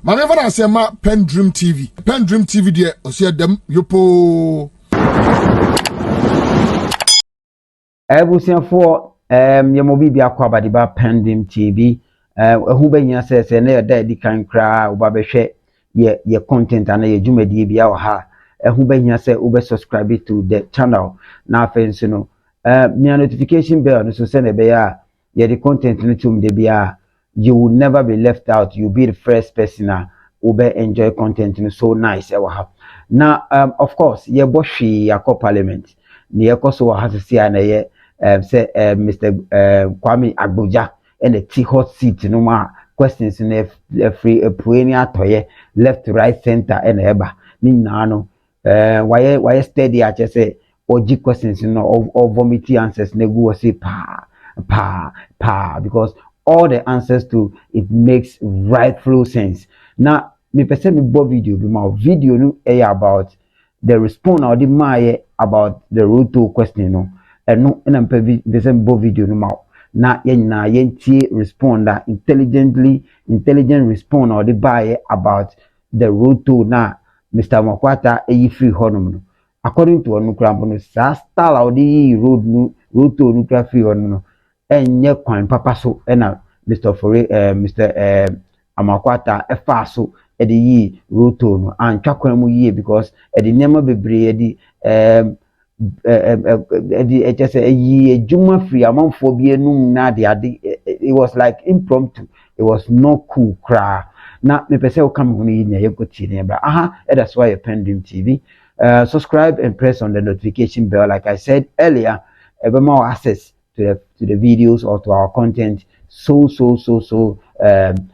Mama never say ma PENDREAM TV. PENDREAM TV there osia dem yopo. Ebusiafo yemobi bia kwa badiba PENDREAM TV. Ehu benya se na yeda edi kan kra oba behwe ye content ana ye dwumadi bia wo ha. Ehu benya se ube subscribe to the channel na afenso no my notification bell no so se na be ya ye the content no tum de bia you will never be left out. You'll be the first person ube enjoy content no so nice ewa ha. Now of course ye boshi yakọ parliament ni ekoso wa hasisi na ye say Mr. Kwame Agbodza and the T hot seat no ma questions in free pueni atoye left right center and eba ni na no why steady a say oji questions no or vomity answers ne go say pa because all the answers to it makes right flow sense. Now me person me bo video be my video no about the response or the my about the road to question no and no and I'm person bo video no ma na yentie respond intelligent respond or the buy about the road to na Mr. Makwata free honum no according to onukrampo no sa style or the road to onukra free honum no enye kwan papa so ena Mr. Amakwata efa so edi yi roto no antwa kwan mu yi because edi nema bebre edi ejese yi ejuma free amanfo bi enum na de ade it was like impromptu. It was not cool cra na me pese o kam hunu yi na yekoti ne bra that's why you PENDREAM TV. Subscribe and press on the notification bell like I said earlier. Ever more access to the videos or to our content so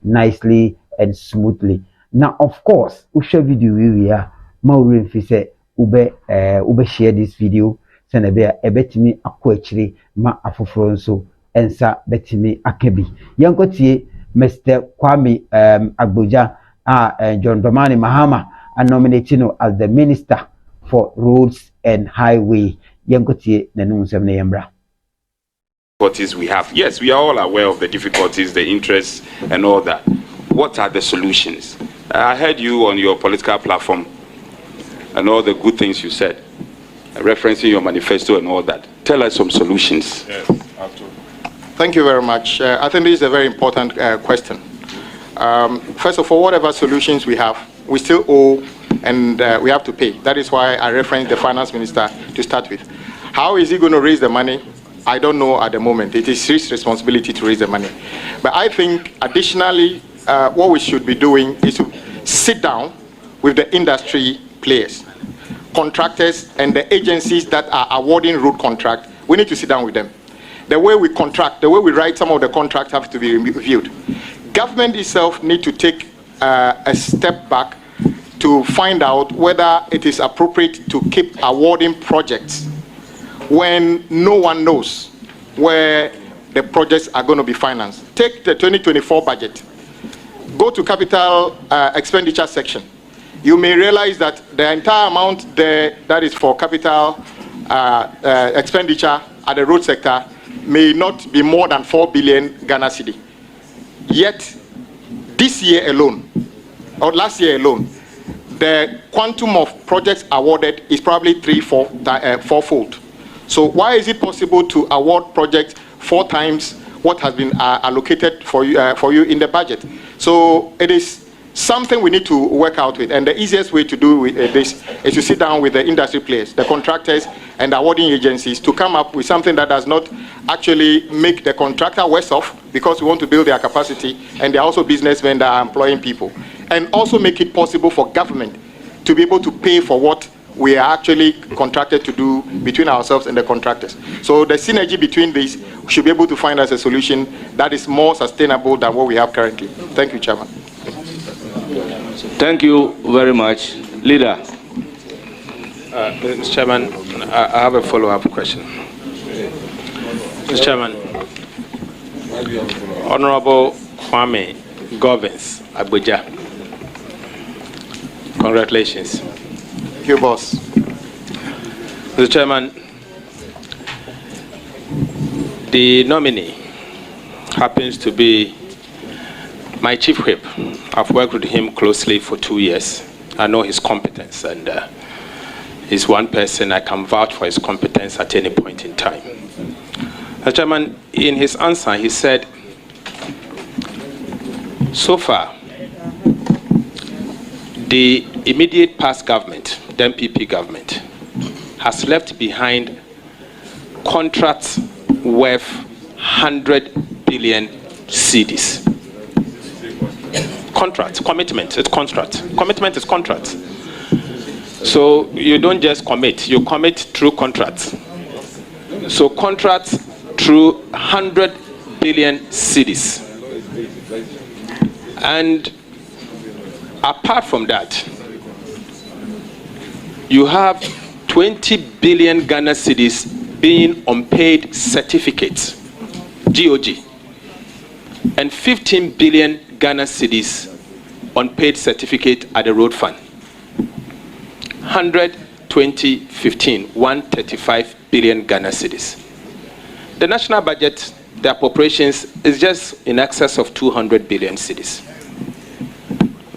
nicely and smoothly. Now of course we share video we are ma fi say ube share this video send be ebetimi akọ ma afoforo nso ensa betimi akabi yankotie Mr. Kwame Agbodza John Dramani Mahama nominated as the Minister for Roads and Highway. Yankotie nanu nsem na yembra. Difficulties we have. Yes, we are all aware of the difficulties, the interests, and all that. What are the solutions? I heard you on your political platform and all the good things you said, referencing your manifesto and all that. Tell us some solutions. Yes, thank you very much. I think this is a very important question. First of all, whatever solutions we have, we still owe and we have to pay. That is why I referenced the finance minister to start with. How is he going to raise the money? I don't know at the moment. It is his responsibility to raise the money. But I think additionally, what we should be doing is to sit down with the industry players, contractors, and the agencies that are awarding road contract. We need to sit down with them. The way we contract, the way we write some of the contracts have to be reviewed. Government itself need to take a step back to find out whether it is appropriate to keep awarding projects when no one knows where the projects are going to be financed. Take the 2024 budget. Go to capital expenditure section. You may realize that the entire amount there that is for capital expenditure at the road sector may not be more than 4 billion Ghana cedi. Yet, this year alone, or last year alone, the quantum of projects awarded is probably fourfold. So why is it possible to award projects 4 times what has been allocated for you in the budget? So it is something we need to work out with, and the easiest way to do with this is to sit down with the industry players, the contractors and the awarding agencies to come up with something that does not actually make the contractor worse off, because we want to build their capacity, and they're also businessmen that are employing people, and also make it possible for government to be able to pay for what we are actually contracted to do between ourselves and the contractors. So the synergy between these, we should be able to find us a solution that is more sustainable than what we have currently. Thank you, Chairman. Thank you very much. Leader. Mr. Chairman, I have a follow-up question. Mr. Chairman, Honorable Kwame Govins Agbodza, congratulations. Thank you, boss. Mr. Chairman, the nominee happens to be my chief whip, I've worked with him closely for 2 years. I know his competence, and he's one person I can vouch for his competence at any point in time. Mr. Chairman, in his answer, he said, so far, the immediate past government, the MPP government, has left behind contracts worth 100 billion cedis. Contract, commitment, it's contract. Commitment is contract. So you don't just commit, you commit through contracts. So contracts through 100 billion cedis. And apart from that, you have 20 billion Ghana cedis being unpaid certificates, GOG, and 15 billion Ghana cedis unpaid certificate at the road fund. 100, 20, 15, 135 billion Ghana cedis. The national budget, the appropriations, is just in excess of 200 billion cedis.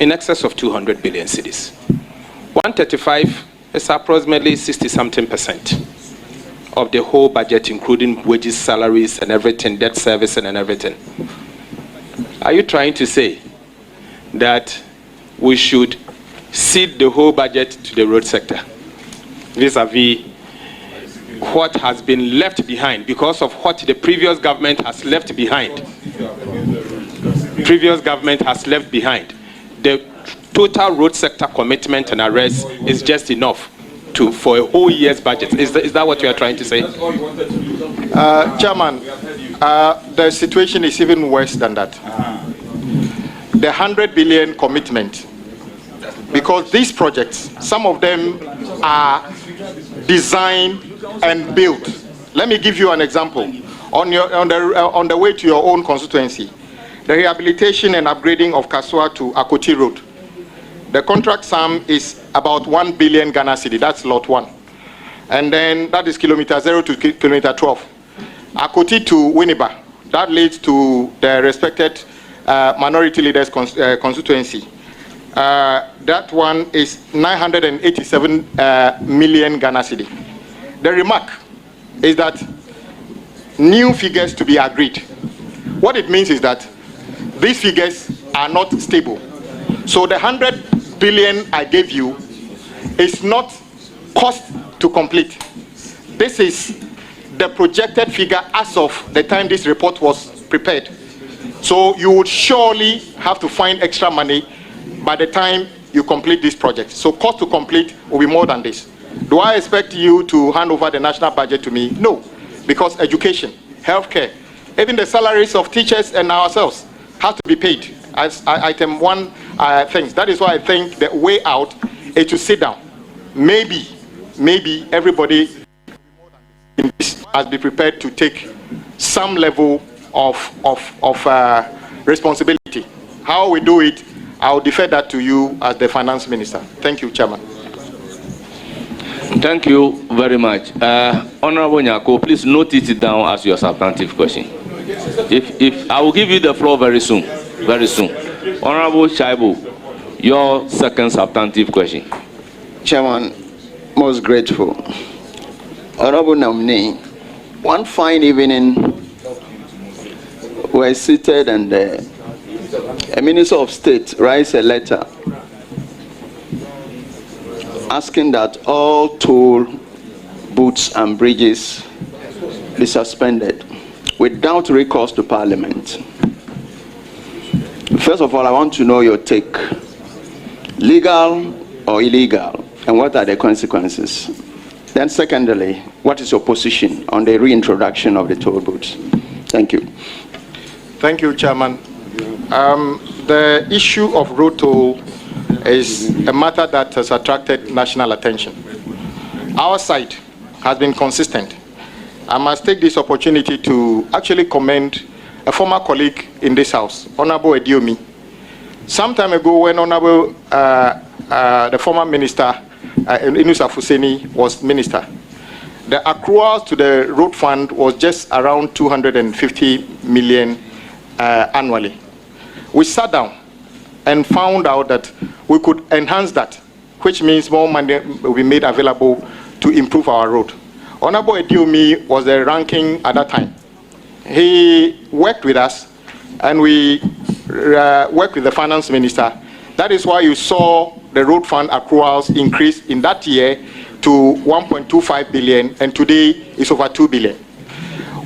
In excess of 200 billion cedis. 135 is approximately 60-something% of the whole budget, including wages, salaries, and everything, debt service, and everything. Are you trying to say that we should cede the whole budget to the road sector, vis-a-vis what has been left behind because of what the previous government has left behind? Previous government has left behind. The total road sector commitment and arrest is just enough for a whole year's budget. Is that what you are trying to say? Chairman, the situation is even worse than that. The 100 billion commitment, because these projects, some of them are designed and built. Let me give you an example. On the way to your own constituency, the rehabilitation and upgrading of Kasua to Akoti Road. The contract sum is about 1 billion Ghana cedi. That's lot 1. And then that is kilometer 0 to kilometer 12. Akoti to Winneba. That leads to the respected minority leaders constituency. That one is 987 million Ghana cedi. The remark is that new figures to be agreed. What it means is that these figures are not stable. So the 100 billion I gave you is not cost to complete. This is the projected figure as of the time this report was prepared. So you would surely have to find extra money by the time you complete this project. So cost to complete will be more than this. Do I expect you to hand over the national budget to me? No, because education, healthcare, even the salaries of teachers and ourselves have to be paid as item 1 things. That is why I think the way out is to sit down. Maybe everybody has been prepared to take some level of responsibility. How we do it, I'll defer that to you as the finance minister. Thank you, Chairman. Thank you very much. Honorable Nyako, please note it down as your substantive question. If I will give you the floor very soon. Honorable Shaibu, your second substantive question. Chairman, most grateful. Honorable nominee, one fine evening, we're seated and a Minister of State writes a letter asking that all toll booths and bridges be suspended without recourse to Parliament. First of all, I want to know your take. Legal or illegal, and what are the consequences? Then secondly, what is your position on the reintroduction of the toll booths? Thank you. Thank you, Chairman. The issue of road toll is a matter that has attracted national attention. Our side has been consistent. I must take this opportunity to actually commend a former colleague in this house, Honorable Ediomi. Some time ago, when Honorable the former minister, Inusa Fuseni, was minister, the accruals to the road fund was just around 250 million annually. we sat down and found out that we could enhance that, which means more money will be made available to improve our road. Honorable Ediomi was the ranking at that time. He worked with us, and we worked with the finance minister. That is why you saw the road fund accruals increase in that year to 1.25 billion, and today it's over 2 billion.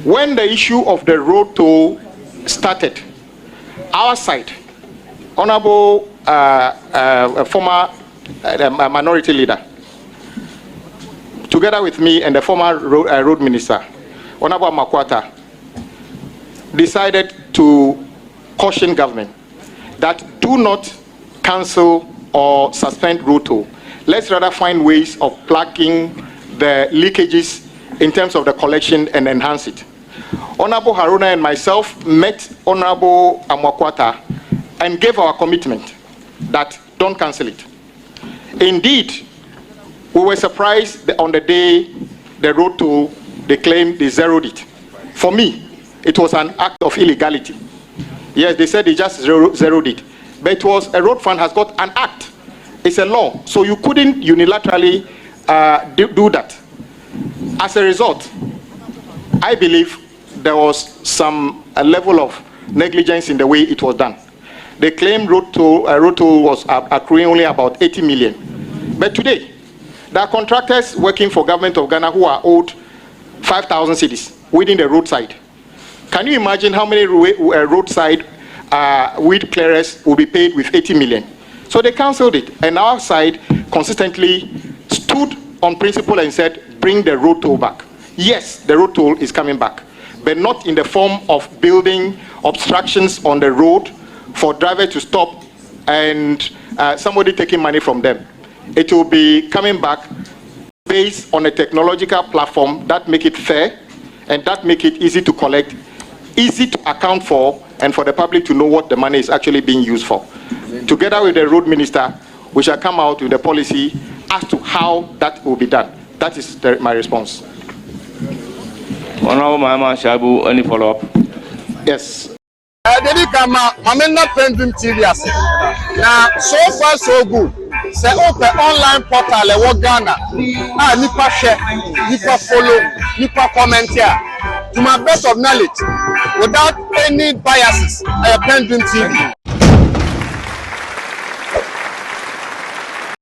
When the issue of the road toll started, our side, Honorable former minority leader, together with me and the former road minister, Honorable Makwata, decided to caution government that do not cancel or suspend road toll. Let's rather find ways of plugging the leakages in terms of the collection and enhance it. Honorable Haruna and myself met Honorable Amakwata and gave our commitment that don't cancel it. Indeed, we were surprised on the day the road toll, they claimed they zeroed it. For me, it was an act of illegality. Yes, they said they just zeroed it. But it was, a road fund has got an act. It's a law. So you couldn't unilaterally do that. As a result, I believe there was some level of negligence in the way it was done. They claimed road toll was accruing only about 80 million. But today, there are contractors working for government of Ghana who are owed 5,000 cedis within the roadside. Can you imagine how many roadside weed clearers will be paid with 80 million? So they cancelled it, and our side consistently stood on principle and said, bring the road toll back. Yes, the road toll is coming back, but not in the form of building obstructions on the road for drivers to stop and somebody taking money from them. It will be coming back based on a technological platform that make it fair and that make it easy to collect, easy to account for, and for the public to know what the money is actually being used for. Together with the road minister, we shall come out with a policy as to how that will be done. That is my response. Honorable Mahama Shabu, any follow-up? Yes. PENDREAM TV. Now, so far so good. Say open online portal e Ghana. Nipa share, nipa follow, nipa comment here. To my best of knowledge, without any biases, PENDREAM TV.